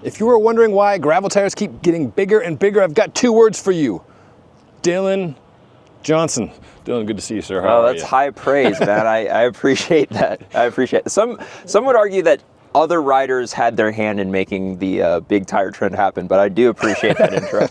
If you were wondering why gravel tires keep getting bigger and bigger, I've got 2 words for you. Dylan Johnson. Dylan, good to see you, sir. How are that's you? high praise, man. I appreciate that. I appreciate it. Some would argue that other riders had their hand in making the big tire trend happen, but I do appreciate that intro.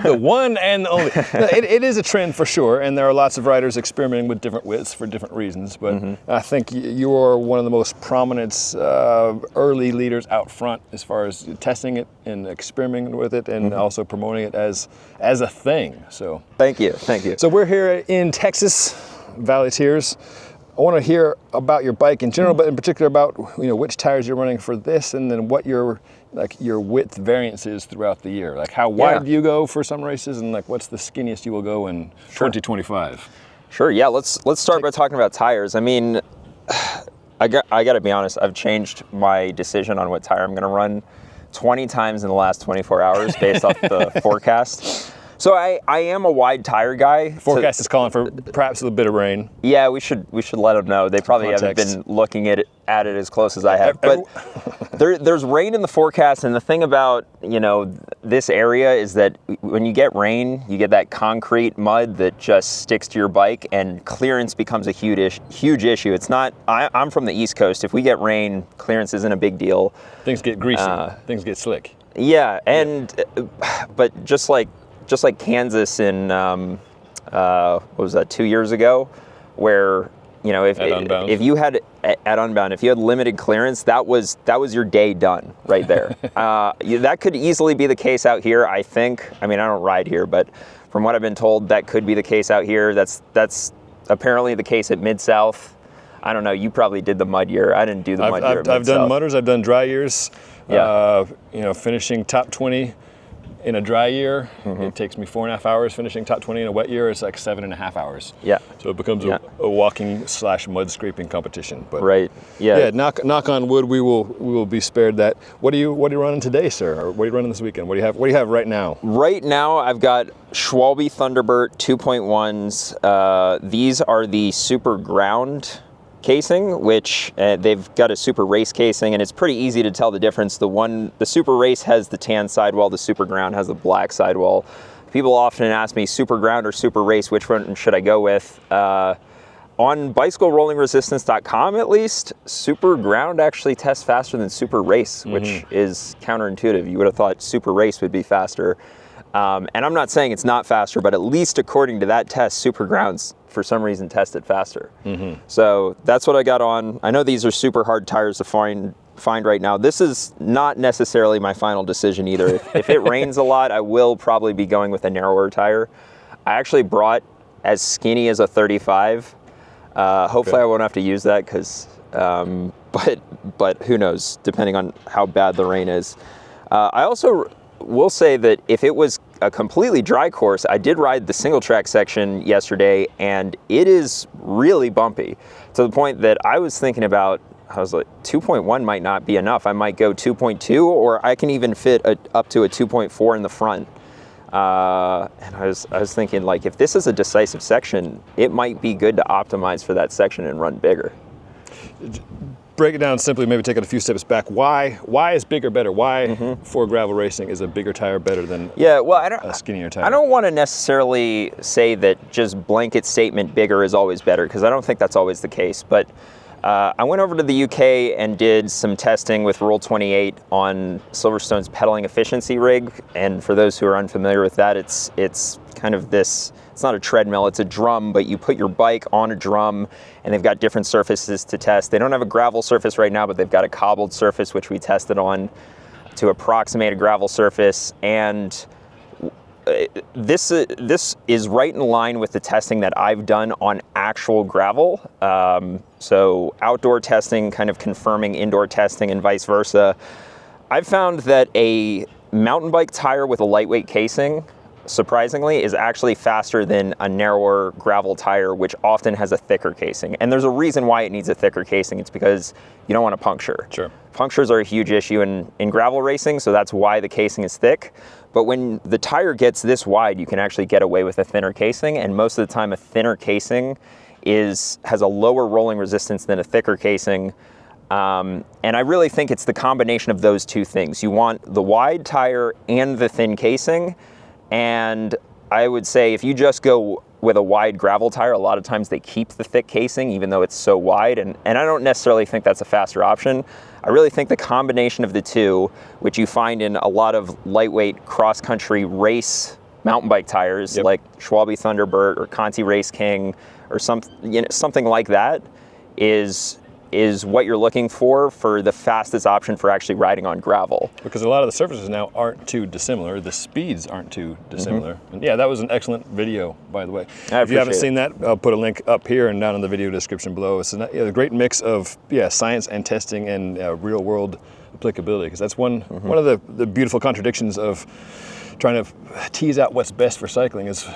The one and the only. No, it is a trend for sure, and there are lots of riders experimenting with different widths for different reasons, but I think you are one of the most prominent early leaders out front as far as testing it and experimenting with it and also promoting it as a thing. So Thank you. So we're here in Texas, Valley Tears. I want to hear about your bike in general, but in particular about which tires you're running for this, and then what your width variance is throughout the year. Like how wide do you go for some races, and like what's the skinniest you will go in 2025? Sure. Yeah. Let's start by talking about tires. I mean, I got to be honest. I've changed my decision on what tire I'm going to run 20 times in the last 24 hours based off the forecast. So I am a wide tire guy. Forecast is calling for perhaps a little bit of rain. Yeah, we should let them know. They probably haven't been looking at it as close as I have. But there's rain in the forecast, and the thing about this area is that when you get rain, you get that concrete mud that just sticks to your bike, and clearance becomes a huge issue. It's not. I'm from the East Coast. If we get rain, clearance isn't a big deal. Things get greasy. Things get slick. Yeah, but just like Kansas in what was that, 2 years ago, where if you had at Unbound, if you had limited clearance, that was your day done right there. That could easily be the case out here. I think. I mean, I don't ride here, but from what I've been told, that could be the case out here. That's apparently the case at Mid-South. I don't know. You probably did the mud year. I didn't do the mud year. I've done mudders. I've done dry years. Yeah. Finishing top 20 in a dry year, it takes me 4.5 hours. Finishing top 20 in a wet year, it's like 7.5 hours. Yeah. So it becomes a walking / mud scraping competition. But right. Yeah. Yeah. Knock on wood, we will be spared that. What are you running today, sir? Or what are you running this weekend? What do you have right now? Right now, I've got Schwalbe Thunderbird 2.1s. These are the super ground casing, which they've got a super race casing, and it's pretty easy to tell the difference. The super race has the tan sidewall, the super ground has the black sidewall. People often ask me, super ground or super race, which one should I go with? On bicyclerollingresistance.com, at least, super ground actually tests faster than super race, which is counterintuitive. You would have thought super race would be faster. And I'm not saying it's not faster, but at least according to that test, super grounds for some reason tested faster. So that's what I got on. I know these are super hard tires to find right now. This is not necessarily my final decision either. If it rains a lot, I will probably be going with a narrower tire. I actually brought as skinny as a 35. Hopefully I won't have to use that because, but who knows, depending on how bad the rain is. I also will say that if it was a completely dry course, I did ride the single track section yesterday, and it is really bumpy to the point that I was thinking about, I was like, 2.1 might not be enough. I might go 2.2, or I can even fit up to a 2.4 in the front. And I was thinking, like, if this is a decisive section, it might be good to optimize for that section and run bigger. Break it down simply, maybe take it a few steps back. Why is bigger better? Why for gravel racing is a bigger tire better than a skinnier tire? I don't want to necessarily say that just blanket statement bigger is always better, because I don't think that's always the case. But I went over to the UK and did some testing with Rule 28 on Silverstone's pedaling efficiency rig. And for those who are unfamiliar with that, it's kind of this. It's not a treadmill, it's a drum, but you put your bike on a drum, and they've got different surfaces to test. They don't have a gravel surface right now, but they've got a cobbled surface, which we tested on to approximate a gravel surface. And this is right in line with the testing that I've done on actual gravel. So outdoor testing kind of confirming indoor testing and vice versa. I've found that a mountain bike tire with a lightweight casing, surprisingly, is actually faster than a narrower gravel tire, which often has a thicker casing. And there's a reason why it needs a thicker casing. It's because you don't want to puncture. Sure. Punctures are a huge issue in gravel racing, so that's why the casing is thick. But when the tire gets this wide, you can actually get away with a thinner casing, and most of the time a thinner casing has a lower rolling resistance than a thicker casing. And I really think it's the combination of those two things. You want the wide tire and the thin casing. And I would say if you just go with a wide gravel tire, a lot of times they keep the thick casing even though it's so wide. And I don't necessarily think that's a faster option. I really think the combination of the two, which you find in a lot of lightweight cross-country race mountain bike tires, like Schwalbe Thunderbird or Conti Race King or something like that, is what you're looking for the fastest option for actually riding on gravel. Because a lot of the surfaces now aren't too dissimilar. The speeds aren't too dissimilar. And yeah, that was an excellent video, by the way. If you haven't seen that, I'll put a link up here and down in the video description below. It's a great mix of science and testing and real world applicability. Because that's one of the beautiful contradictions of trying to tease out what's best for cycling. Is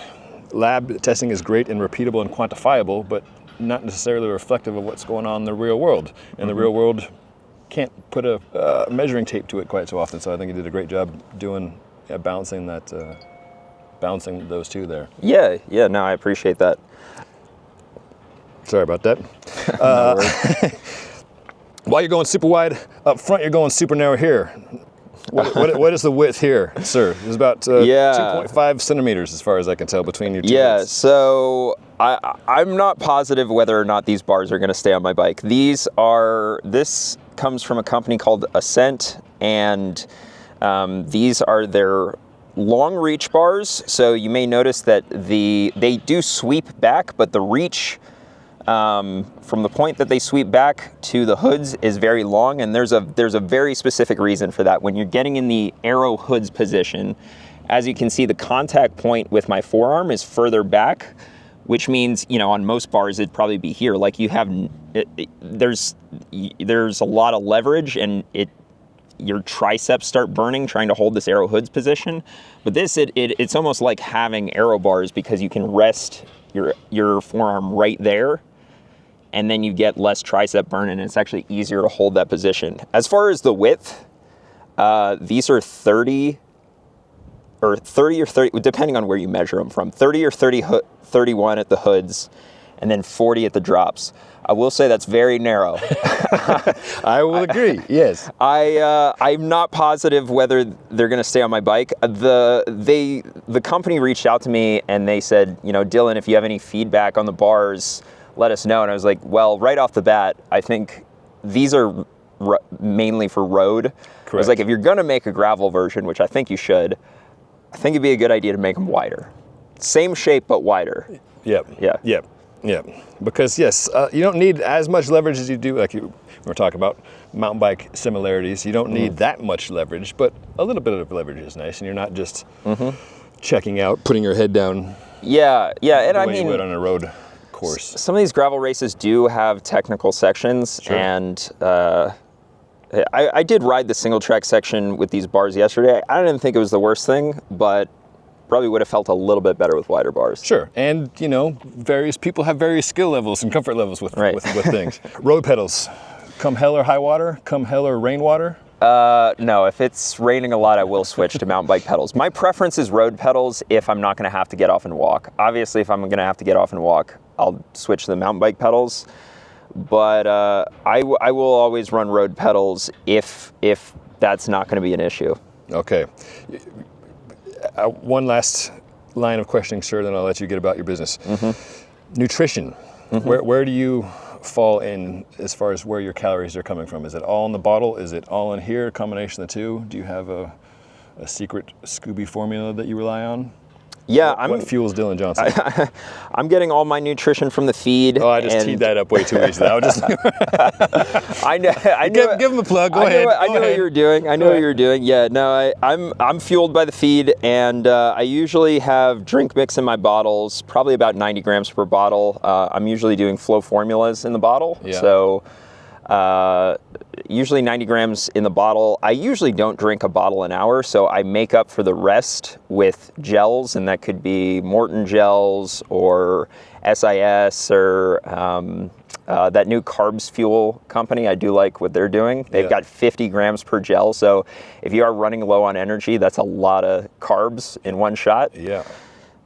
lab testing is great and repeatable and quantifiable, but not necessarily reflective of what's going on in the real world. And the real world can't put a measuring tape to it quite so often. So I think you did a great job doing balancing those two there. Yeah, no, I appreciate that. Sorry about that. While you're going super wide up front, you're going super narrow here. What is the width here, sir? It's about 2.5 centimeters as far as I can tell between your two widths. So I'm not positive whether or not these bars are going to stay on my bike. This comes from a company called Ascent, and these are their long reach bars. So you may notice that they do sweep back, but the reach from the point that they sweep back to the hoods is very long, and there's a very specific reason for that. When you're getting in the aero hoods position, as you can see, the contact point with my forearm is further back, which means, on most bars it'd probably be here. Like there's a lot of leverage, and your triceps start burning trying to hold this aero hoods position. But it's almost like having aero bars, because you can rest your forearm right there, and then you get less tricep burn, and it's actually easier to hold that position. As far as the width, these are 30 or 30, depending on where you measure them from, 30 or 31 at the hoods, and then 40 at the drops. I will say that's very narrow. I will agree, yes. I'm not positive whether they're going to stay on my bike. The company reached out to me and they said, Dylan, if you have any feedback on the bars, let us know. And I was like, well, right off the bat, I think these are mainly for road. Correct. I was like, if you're going to make a gravel version, which I think you should, I think it'd be a good idea to make them wider. Same shape, but wider. Yep. Because yes, you don't need as much leverage as you do, like we're talking about mountain bike similarities. You don't need that much leverage, but a little bit of leverage is nice, and you're not just checking out, putting your head down. Yeah, and I mean, you would on a road course. Some of these gravel races do have technical sections, and I did ride the single track section with these bars yesterday. I didn't think it was the worst thing, but probably would have felt a little bit better with wider bars. Sure, and various people have various skill levels and comfort levels with things. Road pedals, come hell or high water, come hell or rainwater? No, if it's raining a lot, I will switch to mountain bike pedals. My preference is road pedals if I'm not going to have to get off and walk. Obviously, if I'm going to have to get off and walk, I'll switch to the mountain bike pedals. But I will always run road pedals if that's not going to be an issue. Okay. One last line of questioning, sir, then I'll let you get about your business. Nutrition. Where do you fall in as far as where your calories are coming from? Is it all in the bottle? Is it all in here? A combination of the two? Do you have a secret Scooby formula that you rely on? Yeah, what fuels Dylan Johnson? I'm getting all my nutrition from the feed. Oh, I just teed that up way too easily. I just give him a plug. Go ahead. I know what you were doing. I know what you were doing. Yeah, no, I'm fueled by the feed, and I usually have drink mix in my bottles, probably about 90 grams per bottle. I'm usually doing flow formulas in the bottle, so usually 90 grams in the bottle. I usually don't drink a bottle an hour, so I make up for the rest with gels, and that could be Morton gels or SIS or that new Carbs Fuel company. I do like what they're doing. They've got 50 grams per gel, so if you are running low on energy, that's a lot of carbs in one shot. Yeah.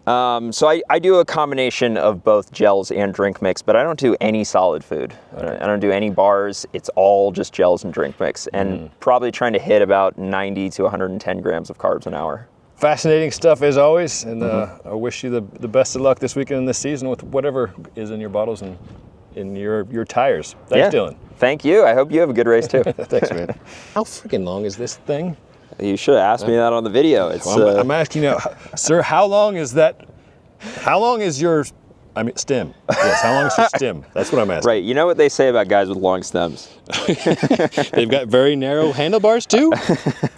So I do a combination of both gels and drink mix, but I don't do any solid food. Okay. I don't do any bars. It's all just gels and drink mix, and probably trying to hit about 90 to 110 grams of carbs an hour. Fascinating stuff as always, and I wish you the best of luck this weekend and this season with whatever is in your bottles and in your tires. Thanks, Dylan. Thank you. I hope you have a good race too. Thanks, man. How freaking long is this thing? You should have asked me that on the video. It's, well, I'm asking you, sir, how long is that? How long is your, stem? Yes, how long is your stem? That's what I'm asking. Right. You know what they say about guys with long stems? They've got very narrow handlebars too?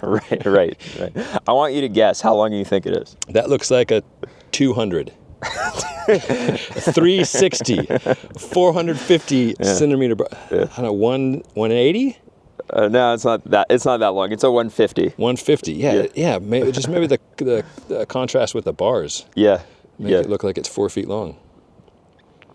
Right. I want you to guess how long you think it is. That looks like a 200. 360, 450 centimeter. I don't know, 180? No, it's not that. It's not that long. It's a 150. 150. Yeah. Maybe the contrast with the bars. Yeah. Make it look like it's 4 feet long.